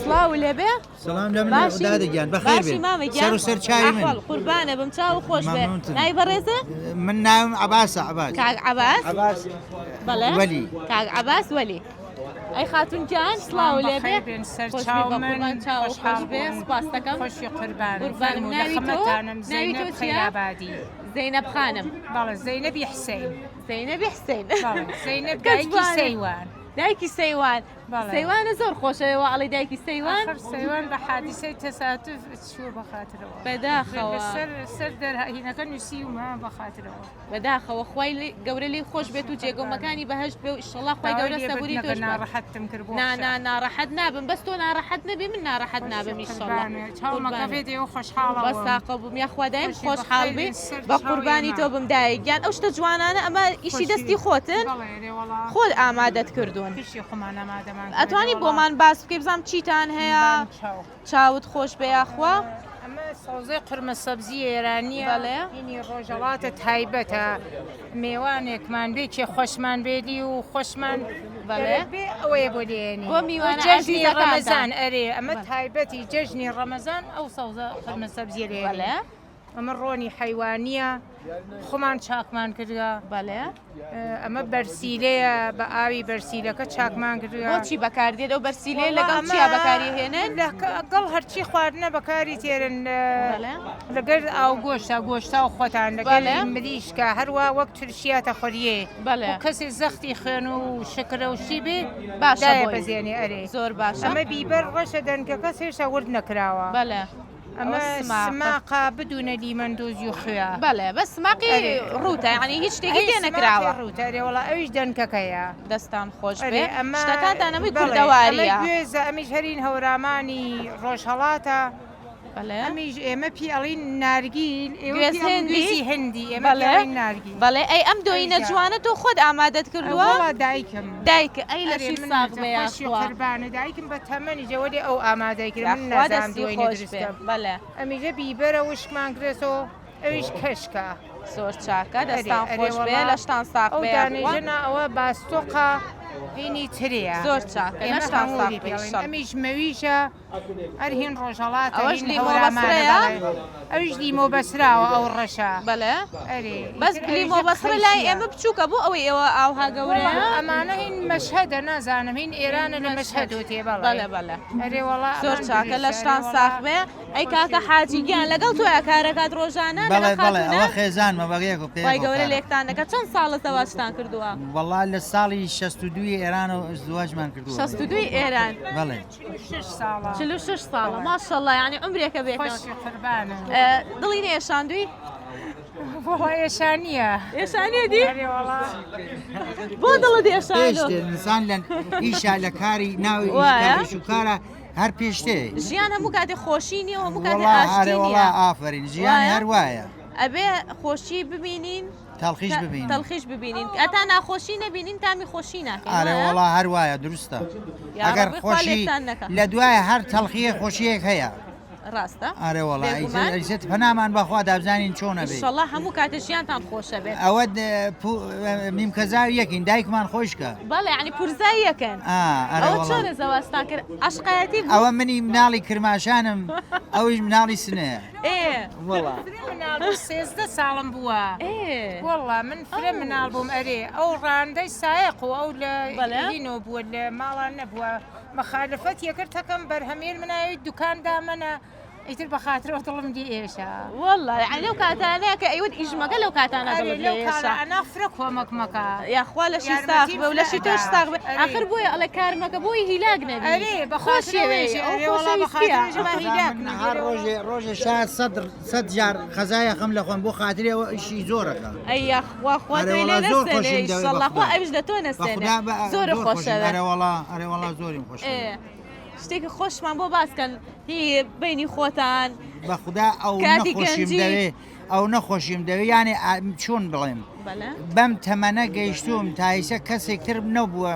سڵاو لێبێ سلام لە من دادەگیان بەخێر بێ سەر و سەر چاوی من قوربانە بم چاو خۆش بێ نای بەڕێزە من ناوم عباسە عباس کاک عباس بەڵێ وەلی کاک عباس وەلی ئەی خاتون جان سڵاو لێبێ سەر چاو من چاو خۆش بێ سپاس دەکەم خۆشی قوربان قوربانم ناوی تۆ زەینەب خەیرابادی زەینەب خانم بەڵێ زەینەبی حسین زەینەبی حسین زەینەب دایکی سەیوان دایکی سەیوان سەیوانە زۆر خۆشەوە ئەڵی دایکی سەیوان سەیوان بە حادیسەی تەساتف چووە بەخاترەوە بەداخەوە سەر دەرهینەکە نووسی ومە بەخاترەوە بەداخەوە خوای گەورە لی خۆش بێت و جێگەمەکانی بەهشت بێ و ئیشەڵا خوای گەورە سەبوری تۆش ناڕەحەتم کردبوو ناڕەحەت نابم بەس تۆ ناڕەحەت نەبی من ناڕەحەت نابم ئیشەڵا چاومەکەفێت ئێوە خۆشحاڵەوە بەساقە بووم یا خوادایم خۆشحاڵ بێ بە قوربانی تۆ بم دایگیان ئەو شتە جوانانە ئەمە ئیشی دەستی خۆتن خۆت ئامادەت کردوون ئەتوانی بۆمان باس بکەی بزانم چیتان هەیە چاوت خۆش بێ یاخوا ئەمە سەوزەی قورمە سەبزی ئێرانیە بەڵێ هینی ڕۆژەڵاتە تایبەتە میوانێکمان بێ کێ خۆشمان بێدی و خۆشمان بەڵێ بێ ئەوەیە بۆ لێنی بۆ میوانە جەژنی ڕەمەزان ئەرێ ئەمە تایبەتی جەژنی ڕەمەزان ئەو سەوزە قورمە سەبزی لێ بەڵێ ئەمە ڕۆنی حیوانیە خۆمان چاکمان کردووە بەڵێ ئەمە بەرسیلەیە بە ئاوی بەرسیلەکە چاکمان کردووە بۆچی بەکاردێت ئەو بەرسیلێ لەگەڵ چیا بەکاری هێنن لەگەڵ هەرچی خواردنە بەکاری تێرن لەگەر ئاو گۆشتا گۆشتا و خۆتان لەگەڵ مریشکە هەروە وەک ترشیاتە خۆریێ کەسێ زەختی خوێن و شکرە وشی بێ باشایە بەزیێنێ ئەرێ زۆر باش ئەمە بیبەر ڕەشە دەنکەکە سێشە ورد نەکراوە بەڵێ ئەمە سماقا بدونە لیمەندۆزی و خوێ بەڵێ بە سماقی ڕوتە یعنی هیچ شتێکی تێ نەکراوە ڕوتەرێ وڵا ئەویش دەنکەکەیە دەستان خۆش بێ شتەکانتانەمەی کوردەواریە گوێزە ئەمیش هەرین هەورامانی ڕۆژهەڵاتە ئەمیش ئێمە پیاڵین نارگیل گوێز هەندی ئێمە نارگیل بەڵێ ئەی ئەم دۆینە جوانە تۆ خۆت ئامادەت کردووە دایکم دایکە ئەی لەشی ساق بەیاخوابانە دایکم بە تەمەنی جەوەێ ئەو ئامادەیکرد من نازان دوێنی درستم بەڵێ ئەمیژە بیبەرە وشمان کرێتەوە ئەویش کەشکە زۆر چاکە دەستان خۆش بێ لەشتان ساق بێ دانێژەنا ئەوە باستۆقە هینی ترەیە زۆر چاکە لەشتان ساق بێ ئەمیش مەویشە ئەرهین ڕۆژهڵات ئەوەش لیمۆ بەسرەیە ئەویش لیمۆ بەسراوە ئەو ڕەشە بەڵێ ئەرێ بەس لیمۆ بەسرە لای ئێمە بچووکە بۆ ئەوەی ئێوە ئاوها گەورەیە ئەمانە هین مەشهەدە نازانم هین ئێرانە لە مەشهەد و تێ بەڵێ بەڵێ ئەرێ وەڵا زۆر چاکە لەشتان ساق بێ ئەی کاکە حاجیگیان لەگەڵ تۆە کارەکات ڕۆژانە بەڵێ ئەوە خێزانمە بەغەیەک و پێی گەورە لێکتان دەکە چەند ساڵە زەواجتان کردووە وەڵا لە ساڵی 62 ئێران و زواجمان کردووە 62 ئێران بەڵێ 46 ساڵە ماشەڵڵا یعنی عمرێکە بێتەوە دڵی نێشاندووی ئێشانیە ئێشانیە دی بۆ دڵت ئێشاندووە ئینسان لە ئیشا لە کاری ناوی شوکارە هەر پێشتێ ژیان هەموو کاتێ خۆشی نیە هەموو کاتێ ئاشتی نیە ئافرین ژیانی هەر وایە ئەبێ خۆشی ببینین تەڵخیش ببینین ئەتا ناخۆشی نەبینین تامی خۆشی ناکەین ئارێ وڵا هەر وایە دروستە ئەگەر خۆشی لە دوایە هەر تەڵخیە خۆشیەک هەیە ڕاستە ئارێ وڵا ئیزت پەنامان بەخوا دابزانین چۆنە بێت ئینشەڵڵا هەموو کاتە ژیانتان خۆشە بێت ئەوە میمکەزاوی یەکین دایکمان خۆشکە بەڵێ ینی پورزای یەکەن ئەوە چۆنە زەواستان کرد عەشقایەتی ئەوە منی مناڵی کرماشانم ئەویش مناڵی سنەیە وڵا سێزدە ساڵم بووە وەڵا من فرە مناڵ بووم ئەرێ ئەو ڕاندەی سایق و ئەو لەینەوە بووە لە ماڵان نەبووە مەخالفەت یەکرد تەکەم بەرهەمێر مناوی دوکاندا منە ئیتر بە خاطرەوە دڵم دی ئێشە وەڵا یعنی لەو کاتانەیە کە ئەیوت ئیژمەکە لەو کاتانە دڵت لێ ئێشە ئەنا فرە کۆمەکمەکە یاخوا لەشی ساق بێ و لەشی تۆش ساق بێ ئاخر بۆیە ئەڵێ کارمەکە بۆی هیلاک نەبی ئەرێ ڕۆژێ شاید 100 جار خەزایە خەم لە خۆم بۆ خاترەوە ئیشی زۆرەکە ئەی یاخوا خوا ئەوش دە تۆ نەسێنێ زۆر خۆشەوە ئەرێوەڵا زۆریم خۆش شتێکی خۆشمان بۆ باسکەن هی بینی خۆتان بە خوددا ئەو نەخۆشیم دەوێ ئەو نەخۆشیم دەوێت یانێ چۆن بڵێم بەم تەمەنە گەیشتوم تایسە کەسێکتر نەبووە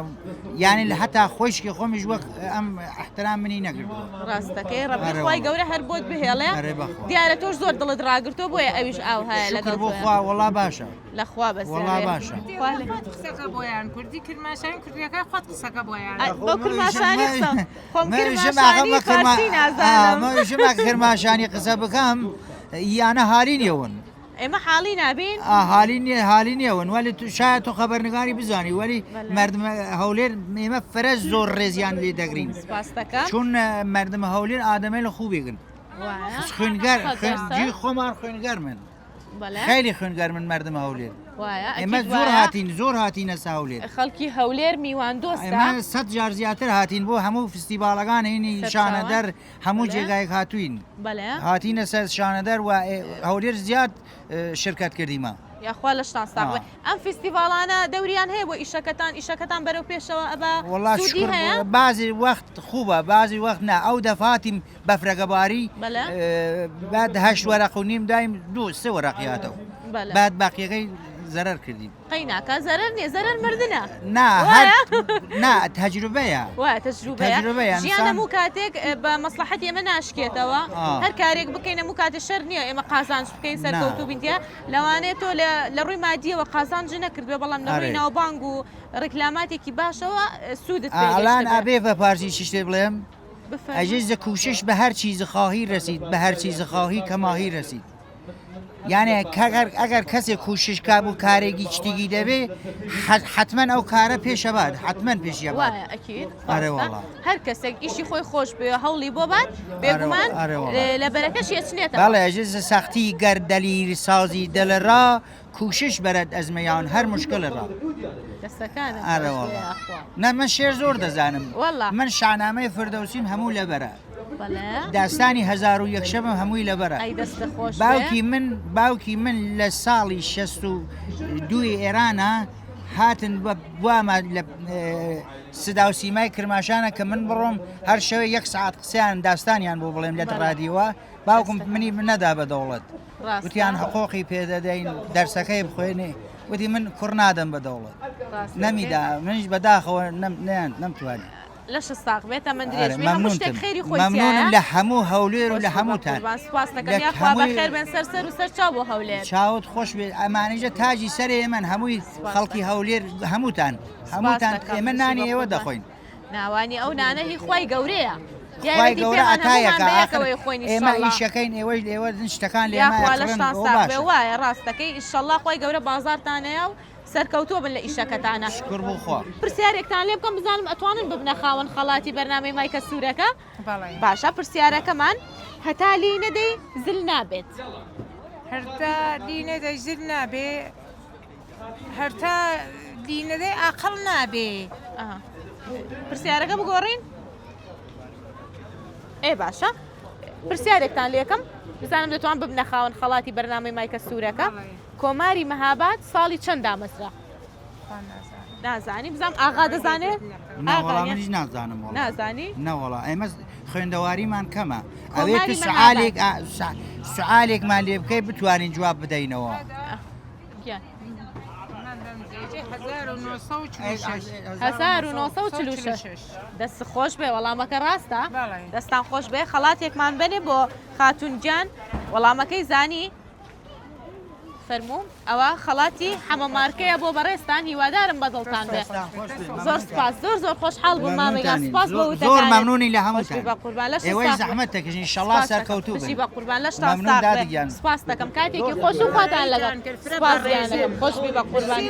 یانی لە حتا خۆشکی خۆمیش وەک ئەم احترام منی نەکردووە ڕاستەکەی ڕەبخوای گەورە هەر بۆت بهێڵێ دیارە تۆش زۆر دڵت ڕاگرتۆ بۆیە ئەویش ئاو هەیە لەگەڵ بۆ خوا وەڵا باشە لەخوا بەس وەڵا باشە قسەکە بۆیان کوردی کرماشانی کوردیەکە خۆت قسەکە بۆیان بۆ کرماشانی خۆم کرماشانی فارسی نازانم کرماشانی قسە بکەم یانە هاڵینیەوەن ئێمە حاڵی نابین حالی نیەوەن ولی شاید تۆ خەبەرنگاری بزانی ولی مردم هەولێر ئێمە فەرە زۆر ڕێزیان لێ دەگرین چون مردم هەولێر ئادەمەی لە خوبێگن خوێنگەر جی خۆمان خوێنگەر من خیلی خوێنگەر من مردم هەولێر ئێمە زۆر هاتینە ساولێر خەڵکی هەولێر میوان دۆستە ئێمە 100 جار زیاتر هاتین بۆ هەموو فستیڤالەکان هینی شانەدەر هەموو جێگایەک هاتوین هاتینە سەر شانەدەر و هەولێر زیاد شرکت کردیمە یاخوا لە شتان ساغڵێ ئەم فستیڤالانە دەوریان هەیە بۆ ئیشەکەتان بەرەو پێشەوە ئەبە سوودی هەیە بازی وەخت خوبە بازی وەخت نا ئەو دەفاتیم بەفرەگەباری بعد 8 وەرەق و نیم دایم 2-3 وەرەقیاتەوە بعد باقیەکەی زەرەر کردیم قەیناکە زەرەر نیە زەرەر مردنە نا تەجروبەیە تەجروبەیە ژیان هەموو کاتێک بە مەسلحەت ئێمە ناشکێتەوە هەر کارێک بکەین هەموو کاتە شەر نییە ئێمە قازانج بکەین سەرکەوتوو بینتە لەوانێت تۆ لە ڕووی مادیەوە قازانج نەکردوێ بەڵام لە ڕووی ناوبانگ و ڕێکلاماتێکی باشەوە سوودت الان ئەبێ بە پارسی چی شتێ بڵێم ئەجێز کوشش بە هەر چیز خواهی رسید بە هەر چیز خواهی کەماهی رسید یعنی ئەگەر کەسێک کوشش کا بوو کارێکی شتێکی دەبێ حتمما ئەو کارە پێشەبات حتمما پێشیەبات هەر کەسێک ئیشی خۆی خۆش بێ هەوڵی بۆ بات بێگومان لە بەرەکەش یەچنێتە بەڵێ ئەجێز سەختی گەر دەلیری سازی دەلەڕا کوشش بەرەت ئەزمەیان هەر مشکلەڕا نە من شێر زۆر دەزانم من شانامەی فردەوسیم هەموو لەبەرە داستانی 1001 شەمە هەمووی لەبەرە باوکی من لە ساڵی 62 ئێرانە هاتن بوامە لە سداوسیمای کرماشانە کە من بڕۆم هەر شەوە 1 ساعت قسەیان داستانیان بۆ بڵێم لە ڕادیۆوە باوکم منی نەدا بە دەوڵەت وتیان حقوقی پێدەدەین دەرسەکەی بخوێنێ وتی من کوڕ نادەم بە دەوڵەت نەمیدا منیش بەداخەوە نەمتوانی لەش ساق بێتە من درێژ شتێک خێری خۆی مەمنونم لە هەموو هەولێر و لە هەمووتان سپاس دەکەم یاخوا بەخێر بێن سەر و سەر چاو بۆ هەولێر چاوت خۆش بێت ئەمانەیجە تاجی سەرێ من هەمووی خەڵکی هەولێر هەمووتان ئێمە نانی ئێوە دەخۆین ناوانی ئەو نانە هی خۆی گەورەیە خی گەورە ئەتایەکە ئێمە ئیشەکەین ئێوەش ئێوە شتەکان لێخوا لەشتان ساق بێ وایە ڕاستەکەی ئیشەڵڵا خۆی گەورە بازارتانەیە و سەرکەوتووە بن لە ئیشەکەتانە شکر بۆ خوا پرسیارێکتان لێ بکەم بزانم ئەتوانن ببنە خاوەن خەڵاتی بەرنامەی مایکە سوورەکە باشە پرسیارەکەمان هەتا لی نەدەی زل نابێت هەرتا لی نەدەی زل نابێ هەرتا لی نەدەی ئاقڵ نابێ پرسیارەکە بگۆڕین ئێ باشە پرسیارێکتان لێکم بزانم دەتوان ببنە خاوەن خەڵاتی بەرنامەی مایکە سوورەکە کۆماری مەهاباد ساڵی چەند دامەزرا نازانی بزانم ئاغا دەزانێت منیش نازانم نازانی نەوەڵا ئێمە خوێندەواریمان کەمە ئەوێت سوالێکمان لێ بکەی بتوانین جواب بدەینەوە 1946 دەست خۆش بێ وەڵامەکە ڕاستە دەستان خۆش بێ خەڵاتێکمان بنێ بۆ خاتونجان وەڵامەکەی زانی فەرموو ئەوە خەڵاتی حەمەمارکەیە بۆ بەڕێستان هیوادارم بەدڵتان بێ زۆر سپاس زۆر خۆشحاڵ بووم مامەگان سپاس بۆ زۆر مەمنونی لە هەمووتان قوربان لەش ئێوەی زەحمەت دەکەین ئینشەڵڵا سەرکەوتوو بن بە قوربان لەش سپاس دەکەم کاتێکی خۆش و خواتان لەگەڵ سپاس دیانەکەم خۆش بی بە قوربان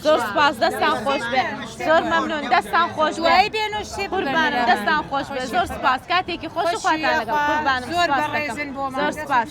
زۆر سپاس دەستان خۆش بێ زۆر مەمنون دەستان خۆش وای بێن و شێ قوربانم دەستان خۆش بێ زۆر سپاس کاتێکی خۆش و خواتان لەگەڵ قوربانم زۆر بەڕێزن بۆ زۆر سپاس